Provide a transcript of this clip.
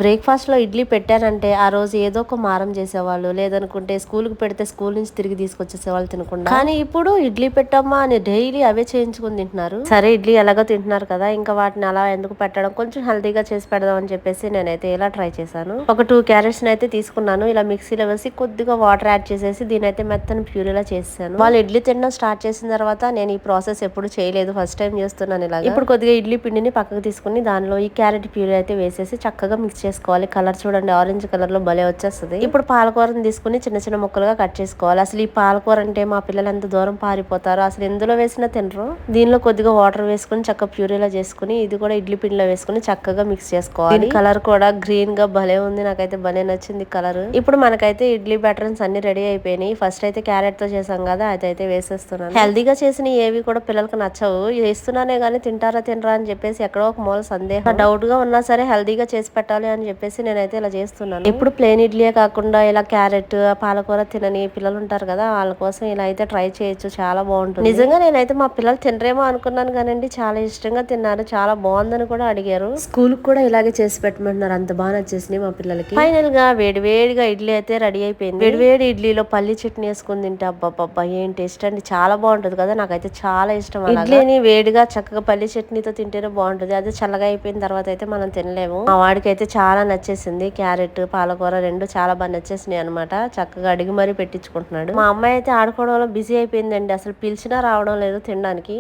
Breakfast లో ఇడ్లీ పెట్టానంటే ఆ రోజు ఏదో ఒక మారం చేసేవాళ్ళు, లేదనుకుంటే స్కూల్ కి పెడితే స్కూల్ నుంచి తిరిగి తీసుకొచ్చేసేవాళ్ళు తినకుండా. కానీ ఇప్పుడు ఇడ్లీ పెట్టమ్మా అని డైలీ అవే చేయించుకుని తింటున్నారు. సరే ఇడ్లీ ఎలాగో తింటున్నారు కదా, ఇంకా వాటిని అలా ఎందుకు పెట్టడం, కొంచెం హెల్తీగా చేసి పెడదాం అని చెప్పేసి నేనైతే ఇలా ట్రై చేశాను. ఒక 2 క్యారెట్స్ అయితే తీసుకున్నాను. ఇలా మిక్సీలో వేసి కొద్దిగా వాటర్ యాడ్ చేసేసి దీనైతే మెత్తని ప్యూరీలా చేసాను. వాళ్ళు ఇడ్లీ తినడం స్టార్ట్ చేసిన తర్వాత నేను ఈ ప్రాసెస్ ఎప్పుడు చేయలేదు, ఫస్ట్ టైం చేస్తున్నాను ఇలా. ఇప్పుడు కొద్దిగా ఇడ్లీ పిండిని పక్కకు తీసుకుని దానిలో ఈ క్యారెట్ ప్యూరీ అయితే వేసేసి చక్కగా మిక్స్ చేసుకోవాలి. కలర్ చూడండి, ఆరెంజ్ కలర్ లో భలే వచ్చేస్తుంది. ఇప్పుడు పాలకూరని తీసుకుని చిన్న చిన్న ముక్కలుగా కట్ చేసుకోవాలి. అసలు ఈ పాలకూర అంటే మా పిల్లలు ఎంత దూరం పారిపోతారో, అసలు ఎందులో వేసినా తినరు. దీనిలో కొద్దిగా వాటర్ వేసుకుని చక్కగా ప్యూరీలా చేసుకుని ఇది కూడా ఇడ్లీ పిండిలో వేసుకుని చక్కగా మిక్స్ చేసుకోవాలి. కలర్ కూడా గ్రీన్ గా భలే ఉంది, నాకైతే భలే నచ్చింది కలర్. ఇప్పుడు మనకైతే ఇడ్లీ బ్యాటర్స్ అన్ని రెడీ అయిపోయినాయి. ఫస్ట్ అయితే క్యారెట్ తో చేసాం కదా, అదైతే వేసేస్తున్నాను. హెల్దీగా చేసిన ఏవి కూడా పిల్లలకు నచ్చవు, వేస్తున్నానే గానీ తింటారా తినరా అని చెప్పేసి ఎక్కడో ఒక మూల సందేహం, డౌట్ గా ఉన్నా సరే హెల్దీగా చేసి పెట్టాలి అని చెప్పేసి నేనైతే ఇలా చేస్తున్నాను. ఇప్పుడు ప్లేన్ ఇడ్లీయే కాకుండా ఇలా క్యారెట్ పాలకూర తినని పిల్లలు ఉంటారు కదా, వాళ్ళ కోసం ఇలా అయితే ట్రై చేయొచ్చు, చాలా బాగుంటుంది. నిజంగా నేనైతే మా పిల్లలు తినరేమో అనుకున్నాను కానండి, చాలా ఇష్టంగా తిన్నారు, చాలా బాగుందని కూడా అడిగారు. స్కూల్ కూడా ఇలాగే చేసి పెట్టమంటున్నారు, అంత బాగా నచ్చేసినాయి మా పిల్లలకి. ఫైనల్ గా వేడివేడిగా ఇడ్లీ అయితే రెడీ అయిపోయింది. వేడివేడి ఇడ్లీలో పల్లి చట్నీ వేసుకుని తింటే అబ్బా ఏం టేస్ట్ అండి, చాలా బాగుంటది కదా, నాకైతే చాలా ఇష్టం. ఇడ్లీని వేడిగా చక్కగా పల్లి చట్నీతో తింటేనే బాగుంటది, అదే చల్లగా అయిపోయిన తర్వాత అయితే మనం తినలేము. మా వాడికి అయితే చాలా నచ్చేసింది, క్యారెట్ పాలకూర రెండు చాలా బాగా నచ్చేసినాయి అనమాట. చక్కగా అడిగి మరీ పెట్టించుకుంటున్నాడు. మా అమ్మాయి అయితే ఆడుకోవడంలో బిజీ అయిపోయిందండి, అసలు పిలిచినా రావడం లేదు తినడానికి.